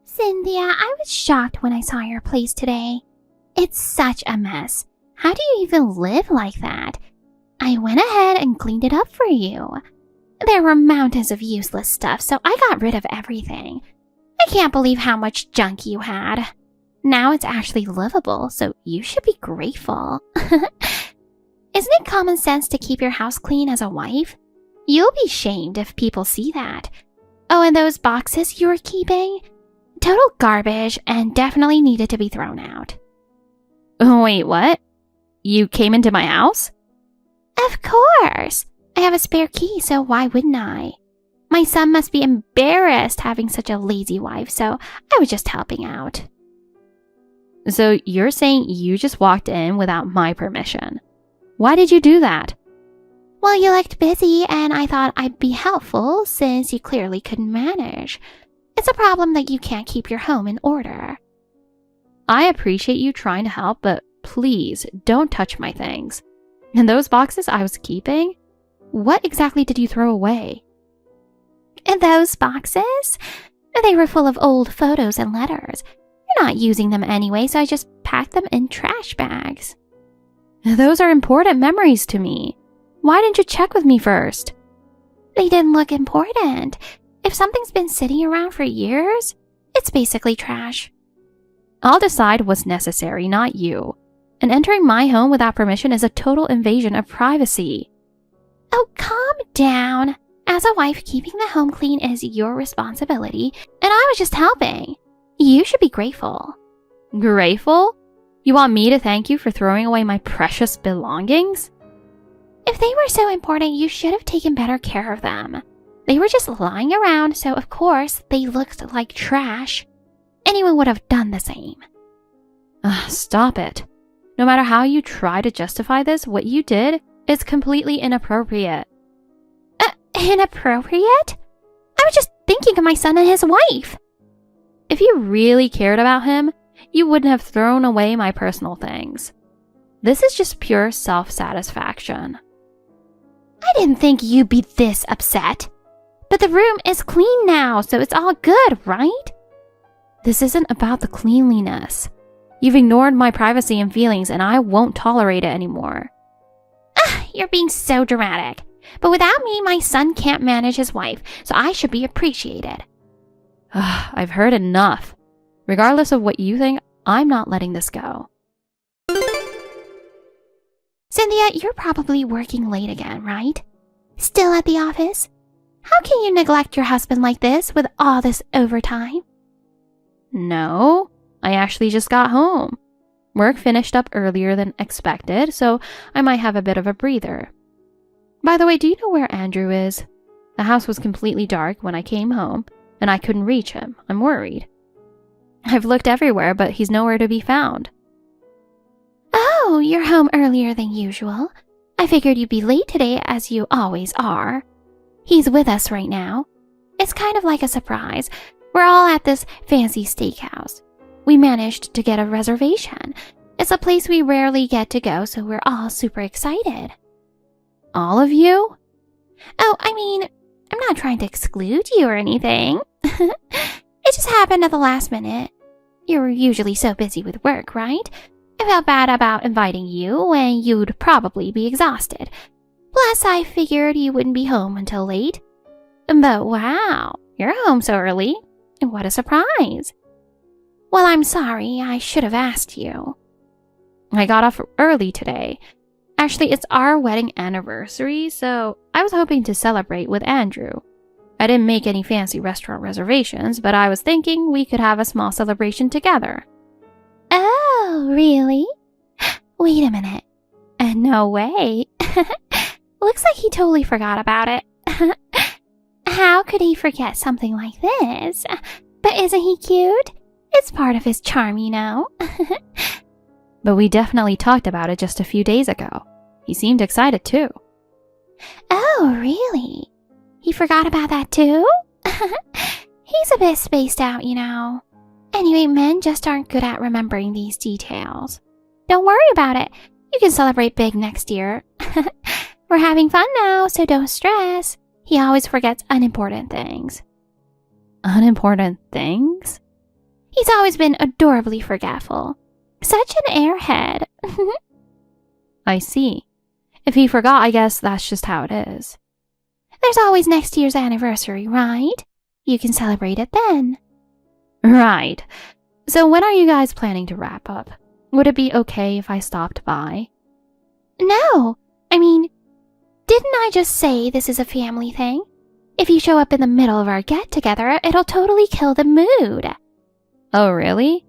Cynthia, I was shocked when I saw your place today. It's such a mess. How do you even live like that? I went ahead and cleaned it up for you. There were mountains of useless stuff, so I got rid of everything. I can't believe how much junk you had. Now it's actually livable, so you should be grateful. Isn't it common sense to keep your house clean as a wife? You'll be shamed if people see that. Oh, and those boxes you were keeping? Total garbage and definitely needed to be thrown out. Wait, what? You came into my house? Of course! I have a spare key, so why wouldn't I? My son must be embarrassed having such a lazy wife, so I was just helping out. So you're saying you just walked in without my permission? Why did you do that? Well, you looked busy and I thought I'd be helpful since you clearly couldn't manage. It's a problem that you can't keep your home in order. I appreciate you trying to help, but please don't touch my things. And those boxes I was keeping? What exactly did you throw away? And those boxes? They were full of old photos and letters. You're not using them anyway, so I just packed them in trash bags. Those are important memories to me. Why didn't you check with me first? They didn't look important. If something's been sitting around for years, it's basically trash. I'll decide what's necessary, not you. And entering my home without permission is a total invasion of privacy. Oh, calm down. As a wife, keeping the home clean is your responsibility, and I was just helping. You should be grateful. Grateful? You want me to thank you for throwing away my precious belongings? If they were so important, you should have taken better care of them. They were just lying around, so of course they looked like trash. Anyone would have done the same. Stop it. No matter how you try to justify this, what you did is completely inappropriate. Inappropriate? I was just thinking of my son and his wife. If you really cared about him, you wouldn't have thrown away my personal things. This is just pure self-satisfaction. I didn't think you'd be this upset. But the room is clean now, so it's all good, right? This isn't about the cleanliness. You've ignored my privacy and feelings, and I won't tolerate it anymore. You're being so dramatic. But without me, my son can't manage his wife, so I should be appreciated. I've heard enough. Regardless of what you think, I'm not letting this go. Cynthia, you're probably working late again, right? Still at the office? How can you neglect your husband like this with all this overtime? No, I actually just got home. Work finished up earlier than expected, so I might have a bit of a breather. By the way, do you know where Andrew is? The house was completely dark when I came home, and I couldn't reach him. I'm worried. I've looked everywhere, but he's nowhere to be found. Oh, you're home earlier than usual. I figured you'd be late today, as you always are. He's with us right now. It's kind of like a surprise. We're all at this fancy steakhouse. We managed to get a reservation. It's a place we rarely get to go, so we're all super excited. All of you? Oh, I mean, I'm not trying to exclude you or anything. It just happened at the last minute. You're usually so busy with work, right? I felt bad about inviting you when you'd probably be exhausted. Plus, I figured you wouldn't be home until late. But wow, you're home so early. What a surprise. Well, I'm sorry. I should have asked you. I got off early today. Actually, it's our wedding anniversary, so I was hoping to celebrate with Andrew. I didn't make any fancy restaurant reservations, but I was thinking we could have a small celebration together. Oh, really? Wait a minute. No way. Looks like he totally forgot about it. How could he forget something like this? But isn't he cute? It's part of his charm, you know. But we definitely talked about it just a few days ago. He seemed excited too. Oh, really? He forgot about that too? He's a bit spaced out, you know. Anyway, men just aren't good at remembering these details. Don't worry about it. You can celebrate big next year. We're having fun now, so don't stress. He always forgets unimportant things. Unimportant things? He's always been adorably forgetful. Such an airhead. I see. If he forgot, I guess that's just how it is. There's always next year's anniversary, right? You can celebrate it then. Right. So when are you guys planning to wrap up? Would it be okay if I stopped by? No, I mean, didn't I just say this is a family thing? If you show up in the middle of our get-together, it'll totally kill the mood. Oh, really?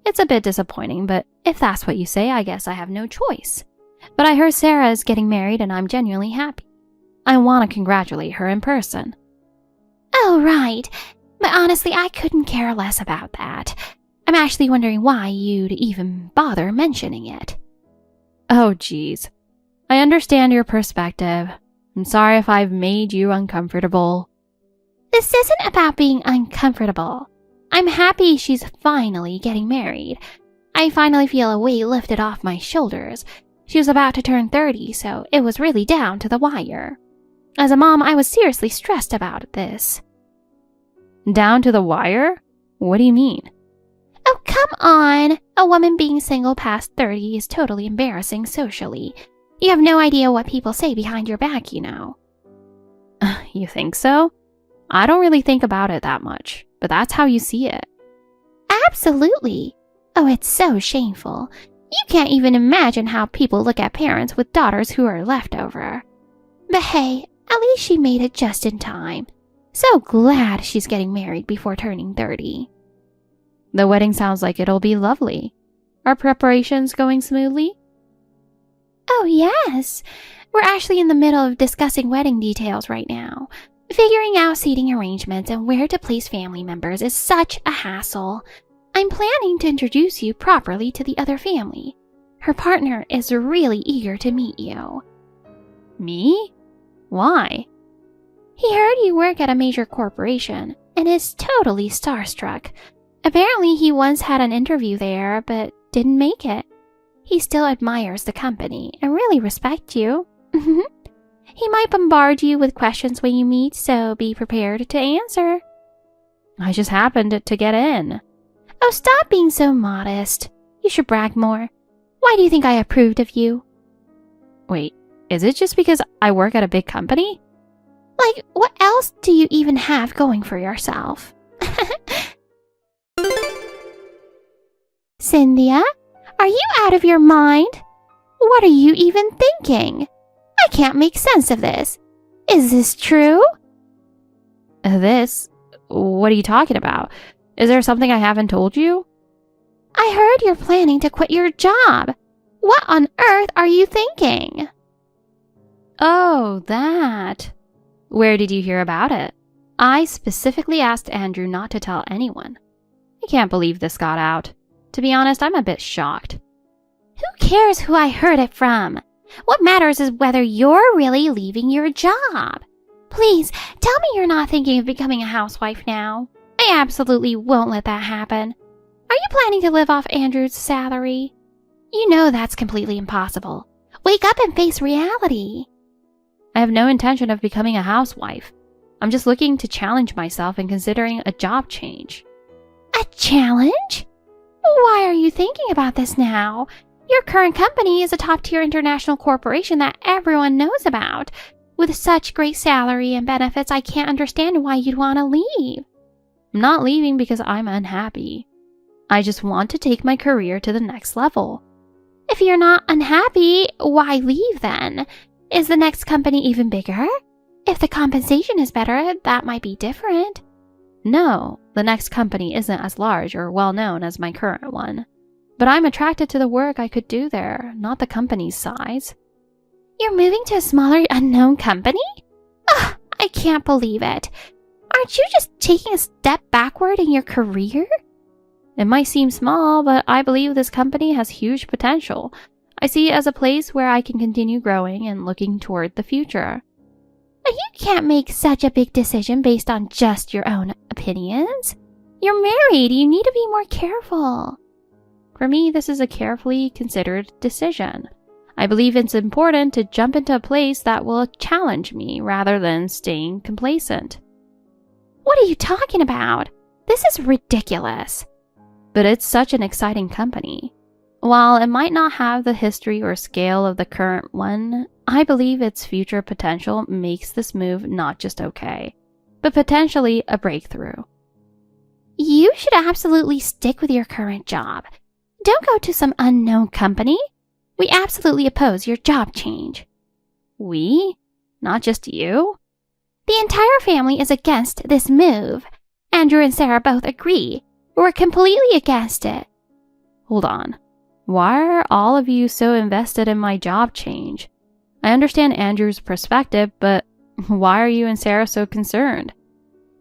It's a bit disappointing, but if that's what you say, I guess I have no choice. But I heard Sarah is getting married and I'm genuinely happy. I want to congratulate her in person. Oh, right. But honestly, I couldn't care less about that. I'm actually wondering why you'd even bother mentioning it. Oh, geez. I understand your perspective. I'm sorry if I've made you uncomfortable. This isn't about being uncomfortable. I'm happy she's finally getting married. I finally feel a weight lifted off my shoulders. She was about to turn 30, so it was really down to the wire. As a mom, I was seriously stressed about this. Down to the wire? What do you mean? Oh, come on! A woman being single past 30 is totally embarrassing socially. You have no idea what people say behind your back, you know. You think so? I don't really think about it that much, but that's how you see it. Absolutely. Oh, it's so shameful. You can't even imagine how people look at parents with daughters who are leftover. But hey, at least she made it just in time. So glad she's getting married before turning 30. The wedding sounds like it'll be lovely. Are preparations going smoothly? Oh, yes. We're actually in the middle of discussing wedding details right now. Figuring out seating arrangements and where to place family members is such a hassle. I'm planning to introduce you properly to the other family. Her partner is really eager to meet you. Me? Why? He heard you work at a major corporation and is totally starstruck. Apparently, he once had an interview there but didn't make it. He still admires the company and really respects you. He might bombard you with questions when you meet, so be prepared to answer. I just happened to get in. Oh, stop being so modest. You should brag more. Why do you think I approved of you? Wait, is it just because I work at a big company? Like, what else do you even have going for yourself? Cynthia, are you out of your mind? What are you even thinking? I can't make sense of this. Is this true? This? What are you talking about? Is there something I haven't told you? I heard you're planning to quit your job. What on earth are you thinking? Oh, that. Where did you hear about it? I specifically asked Andrew not to tell anyone. I can't believe this got out. To be honest, I'm a bit shocked. Who cares who I heard it from? What matters is whether you're really leaving your job. Please, tell me you're not thinking of becoming a housewife now. I absolutely won't let that happen. Are you planning to live off Andrew's salary? You know that's completely impossible. Wake up and face reality. I have no intention of becoming a housewife. I'm just looking to challenge myself and considering a job change. A challenge? Why are you thinking about this now? Your current company is a top-tier international corporation that everyone knows about. With such great salary and benefits, I can't understand why you'd want to leave. I'm not leaving because I'm unhappy. I just want to take my career to the next level. If you're not unhappy, why leave then? Is the next company even bigger? If the compensation is better, that might be different. No, the next company isn't as large or well-known as my current one. But I'm attracted to the work I could do there, not the company's size. You're moving to a smaller, unknown company? Ugh, I can't believe it. Aren't you just taking a step backward in your career? It might seem small, but I believe this company has huge potential. I see it as a place where I can continue growing and looking toward the future. You can't make such a big decision based on just your own opinions. You're married, you need to be more careful. For me, this is a carefully considered decision. I believe it's important to jump into a place that will challenge me rather than staying complacent. What are you talking about? This is ridiculous. but it's such an exciting company. While it might not have the history or scale of the current one, I believe its future potential makes this move not just okay, but potentially a breakthrough. You should absolutely stick with your current job. Don't go to some unknown company. We absolutely oppose your job change. We? Not just you? The entire family is against this move. Andrew and Sarah both agree. We're completely against it. Hold on. Why are all of you so invested in my job change? I understand Andrew's perspective, but why are you and Sarah so concerned?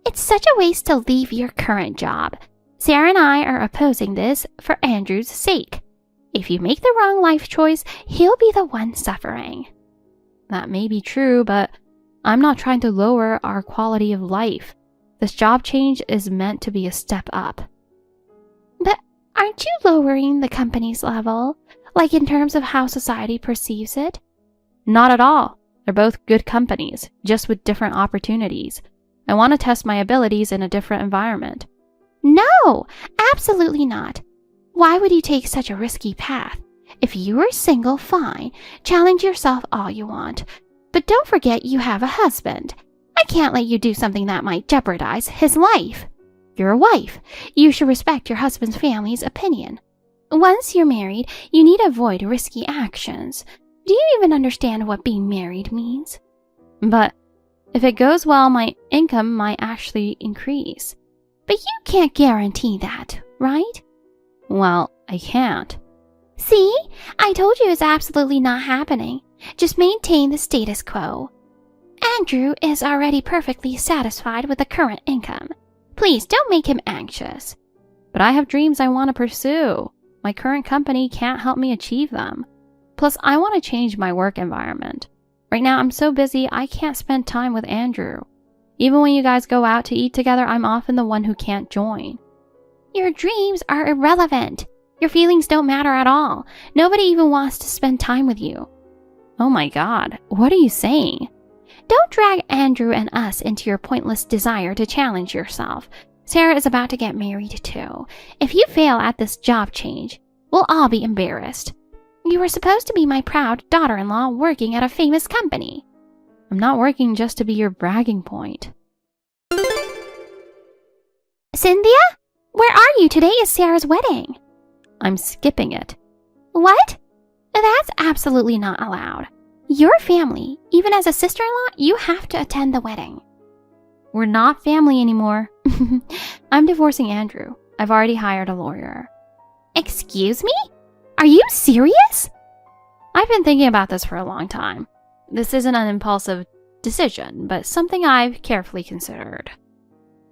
It's such a waste to leave your current job. Sarah and I are opposing this for Andrew's sake. If you make the wrong life choice, he'll be the one suffering. That may be true, but I'm not trying to lower our quality of life. This job change is meant to be a step up. But aren't you lowering the company's level, like in terms of how society perceives it? Not at all. They're both good companies, just with different opportunities. I want to test my abilities in a different environment. No, absolutely not. Why would you take such a risky path? If you were single, fine. Challenge yourself all you want. But don't forget you have a husband. I can't let you do something that might jeopardize his life. You're a wife. You should respect your husband's family's opinion. Once you're married, you need to avoid risky actions. Do you even understand what being married means? But if it goes well, my income might actually increase. But you can't guarantee that, right? Well, I can't. See? I told you it's absolutely not happening. Just maintain the status quo. Andrew is already perfectly satisfied with the current income. Please don't make him anxious. But I have dreams I want to pursue. My current company can't help me achieve them. Plus, I want to change my work environment. Right now, I'm so busy, I can't spend time with Andrew. Even when you guys go out to eat together, I'm often the one who can't join. Your dreams are irrelevant. Your feelings don't matter at all. Nobody even wants to spend time with you. Oh my God, what are you saying? Don't drag Andrew and us into your pointless desire to challenge yourself. Sarah is about to get married too. If you fail at this job change, we'll all be embarrassed. You were supposed to be my proud daughter-in-law working at a famous company. I'm not working just to be your bragging point. Cynthia? Where are you? Today is Sarah's wedding. I'm skipping it. What? That's absolutely not allowed. Your family, even as a sister-in-law, you have to attend the wedding. We're not family anymore. I'm divorcing Andrew. I've already hired a lawyer. Excuse me? Are you serious? I've been thinking about this for a long time. This isn't an impulsive decision, but something I've carefully considered.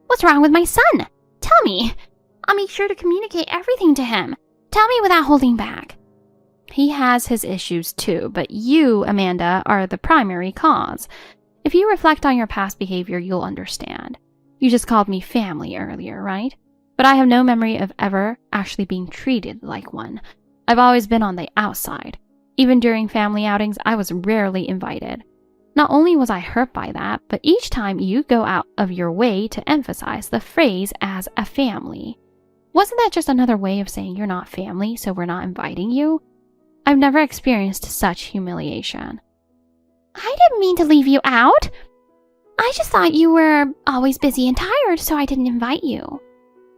What's wrong with my son? Tell me. I'll make sure to communicate everything to him. Tell me without holding back. He has his issues too, but you, Amanda, are the primary cause. If you reflect on your past behavior, you'll understand. You just called me family earlier, right? But I have no memory of ever actually being treated like one. I've always been on the outside. Even during family outings, I was rarely invited. Not only was I hurt by that, but each time you go out of your way to emphasize the phrase as a family. Wasn't that just another way of saying you're not family, so we're not inviting you? I've never experienced such humiliation. I didn't mean to leave you out. I just thought you were always busy and tired, so I didn't invite you.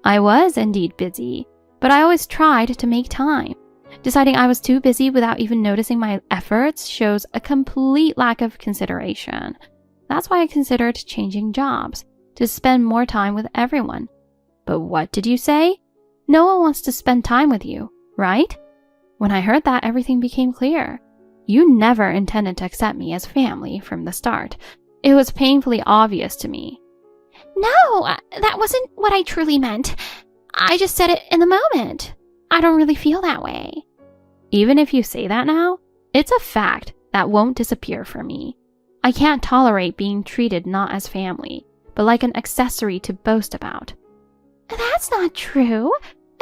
I was indeed busy, but I always tried to make time. Deciding I was too busy without even noticing my efforts shows a complete lack of consideration. That's why I considered changing jobs, to spend more time with everyone. But what did you say? No one wants to spend time with you, right? When I heard that, everything became clear. You never intended to accept me as family from the start. It was painfully obvious to me. No, that wasn't what I truly meant. I just said it in the moment. I don't really feel that way. Even if you say that now, it's a fact that won't disappear for me. I can't tolerate being treated not as family, but like an accessory to boast about. That's not true.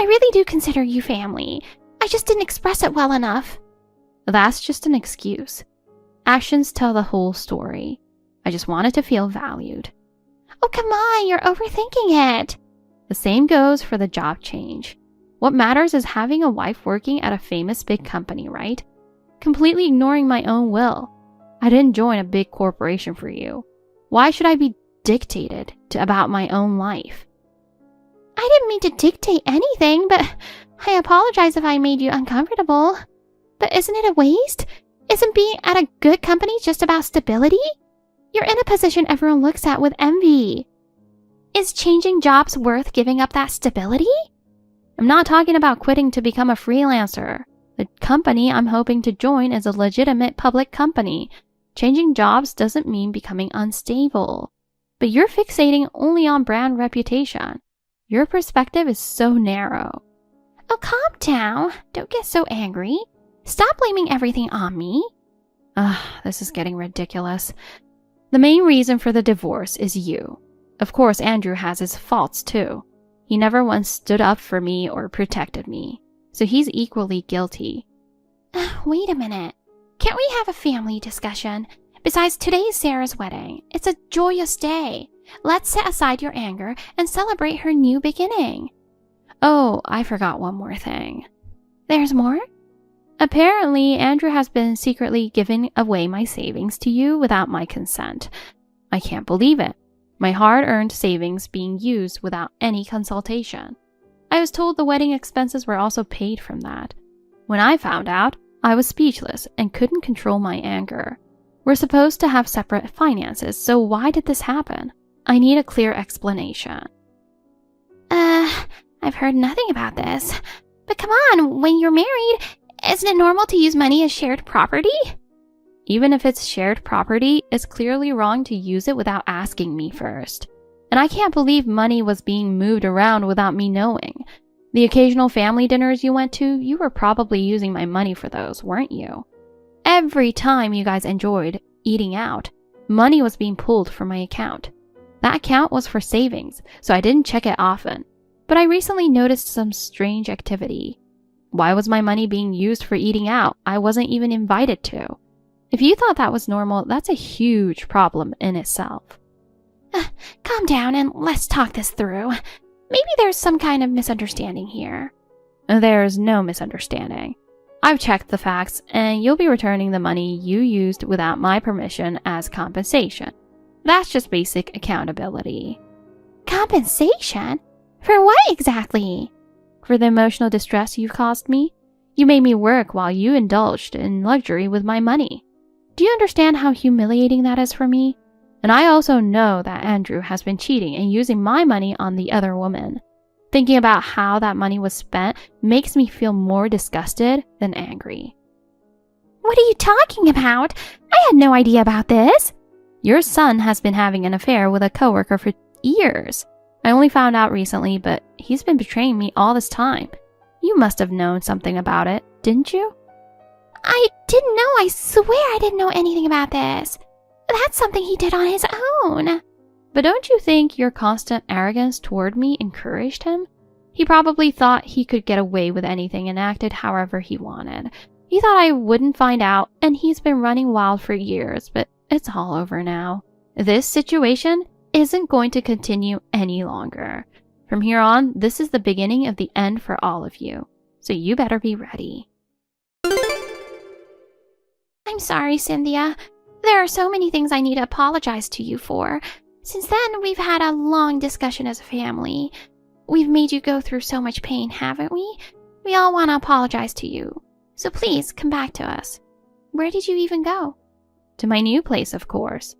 I really do consider you family. I just didn't express it well enough. That's just an excuse. Actions tell the whole story. I just wanted to feel valued. Oh, come on, you're overthinking it. The same goes for the job change. What matters is having a wife working at a famous big company, right? Completely ignoring my own will. I didn't join a big corporation for you. Why should I be dictated to about my own life? I didn't mean to dictate anything, but I apologize if I made you uncomfortable. But isn't it a waste? Isn't being at a good company just about stability? You're in a position everyone looks at with envy. Is changing jobs worth giving up that stability? I'm not talking about quitting to become a freelancer. The company I'm hoping to join is a legitimate public company. Changing jobs doesn't mean becoming unstable. But you're fixating only on brand reputation. Your perspective is so narrow. Oh, calm down. Don't get so angry. Stop blaming everything on me. This is getting ridiculous. The main reason for the divorce is you. Of course, Andrew has his faults too. He never once stood up for me or protected me. So he's equally guilty. Wait a minute. Can't we have a family discussion? Besides, today's Sarah's wedding. It's a joyous day. Let's set aside your anger and celebrate her new beginning. Oh, I forgot one more thing. There's more? Apparently, Andrew has been secretly giving away my savings to you without my consent. I can't believe it. My hard-earned savings being used without any consultation. I was told the wedding expenses were also paid from that. When I found out, I was speechless and couldn't control my anger. We're supposed to have separate finances, so why did this happen? I need a clear explanation. I've heard nothing about this. But come on, when you're married, isn't it normal to use money as shared property? Even if it's shared property, it's clearly wrong to use it without asking me first. And I can't believe money was being moved around without me knowing. The occasional family dinners you went to, you were probably using my money for those, weren't you? Every time you guys enjoyed eating out, money was being pulled from my account. That account was for savings, so I didn't check it often. But I recently noticed some strange activity. Why was my money being used for eating out? I wasn't even invited to. If you thought that was normal, that's a huge problem in itself. Calm down and let's talk this through. Maybe there's some kind of misunderstanding here. There's no misunderstanding. I've checked the facts, and you'll be returning the money you used without my permission as compensation. That's just basic accountability. Compensation? For what exactly? For the emotional distress you've caused me. You made me work while you indulged in luxury with my money. Do you understand how humiliating that is for me? And I also know that Andrew has been cheating and using my money on the other woman. Thinking about how that money was spent makes me feel more disgusted than angry. What are you talking about? I had no idea about this. Your son has been having an affair with a coworker for years. I only found out recently, but he's been betraying me all this time. You must have known something about it, didn't you? I didn't know. I swear I didn't know anything about this. That's something he did on his own. But don't you think your constant arrogance toward me encouraged him? He probably thought he could get away with anything and acted however he wanted. He thought I wouldn't find out, and he's been running wild for years, but it's all over now. This situation isn't going to continue any longer. From here on, this is the beginning of the end for all of you. So you better be ready. I'm sorry, Cynthia. There are so many things I need to apologize to you for. Since then, we've had a long discussion as a family. We've made you go through so much pain, haven't we? We all want to apologize to you. So please, come back to us. Where did you even go? To my new place, of course.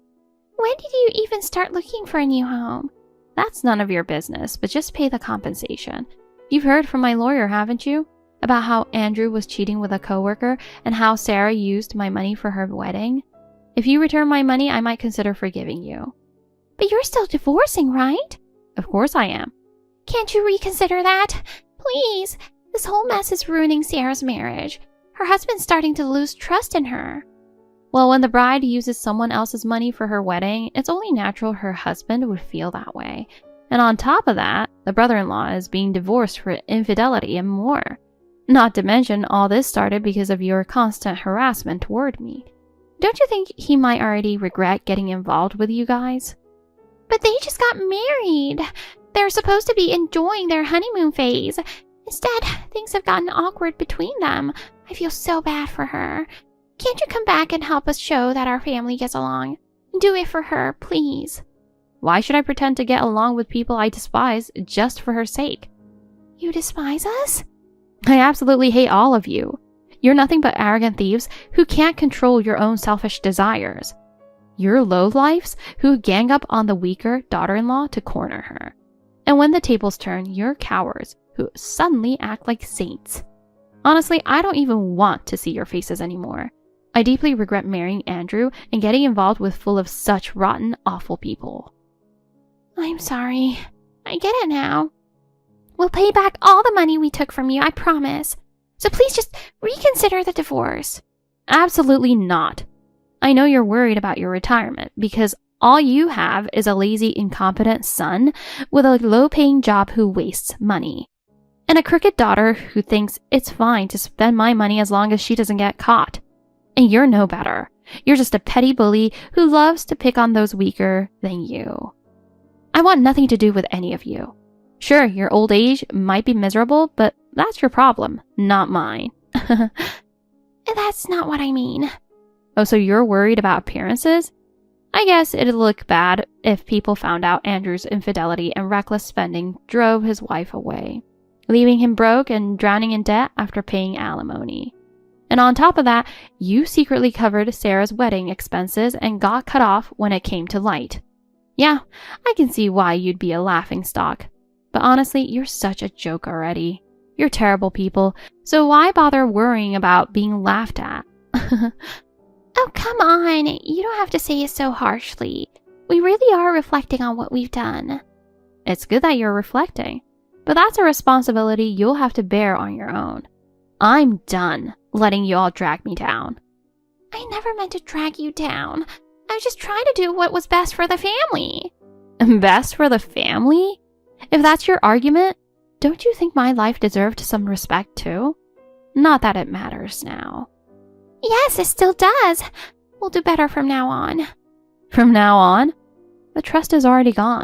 When did you even start looking for a new home? That's none of your business, but just pay the compensation. You've heard from my lawyer, haven't you? About how Andrew was cheating with a coworker and how Sarah used my money for her wedding? If you return my money, I might consider forgiving you. But you're still divorcing, right? Of course I am. Can't you reconsider that? Please. This whole mess is ruining Sarah's marriage. Her husband's starting to lose trust in her. Well, when the bride uses someone else's money for her wedding, it's only natural her husband would feel that way. And on top of that, the brother-in-law is being divorced for infidelity and more. Not to mention, all this started because of your constant harassment toward me. Don't you think he might already regret getting involved with you guys? But they just got married. They're supposed to be enjoying their honeymoon phase. Instead, things have gotten awkward between them. I feel so bad for her. Can't you come back and help us show that our family gets along? Do it for her, please. Why should I pretend to get along with people I despise just for her sake? You despise us? I absolutely hate all of you. You're nothing but arrogant thieves who can't control your own selfish desires. You're lowlifes who gang up on the weaker daughter-in-law to corner her. And when the tables turn, you're cowards who suddenly act like saints. Honestly, I don't even want to see your faces anymore. I deeply regret marrying Andrew and getting involved with full of such rotten, awful people. I'm sorry. I get it now. We'll pay back all the money we took from you, I promise. So please just reconsider the divorce. Absolutely not. I know you're worried about your retirement because all you have is a lazy, incompetent son with a low-paying job who wastes money. And a crooked daughter who thinks it's fine to spend my money as long as she doesn't get caught. And you're no better. You're just a petty bully who loves to pick on those weaker than you. I want nothing to do with any of you. Sure, your old age might be miserable, but that's your problem, not mine. That's not what I mean. Oh, so you're worried about appearances? I guess it'd look bad if people found out Andrew's infidelity and reckless spending drove his wife away, leaving him broke and drowning in debt after paying alimony. And on top of that, you secretly covered Sarah's wedding expenses and got cut off when it came to light. Yeah, I can see why you'd be a laughingstock. But honestly, you're such a joke already. You're terrible people, so why bother worrying about being laughed at? Oh, come on. You don't have to say it so harshly. We really are reflecting on what we've done. It's good that you're reflecting, but that's a responsibility you'll have to bear on your own. I'm done letting you all drag me down. I never meant to drag you down. I was just trying to do what was best for the family. Best for the family? If that's your argument, don't you think my life deserved some respect too? Not that it matters now. Yes, it still does. We'll do better from now on. From now on? The trust is already gone.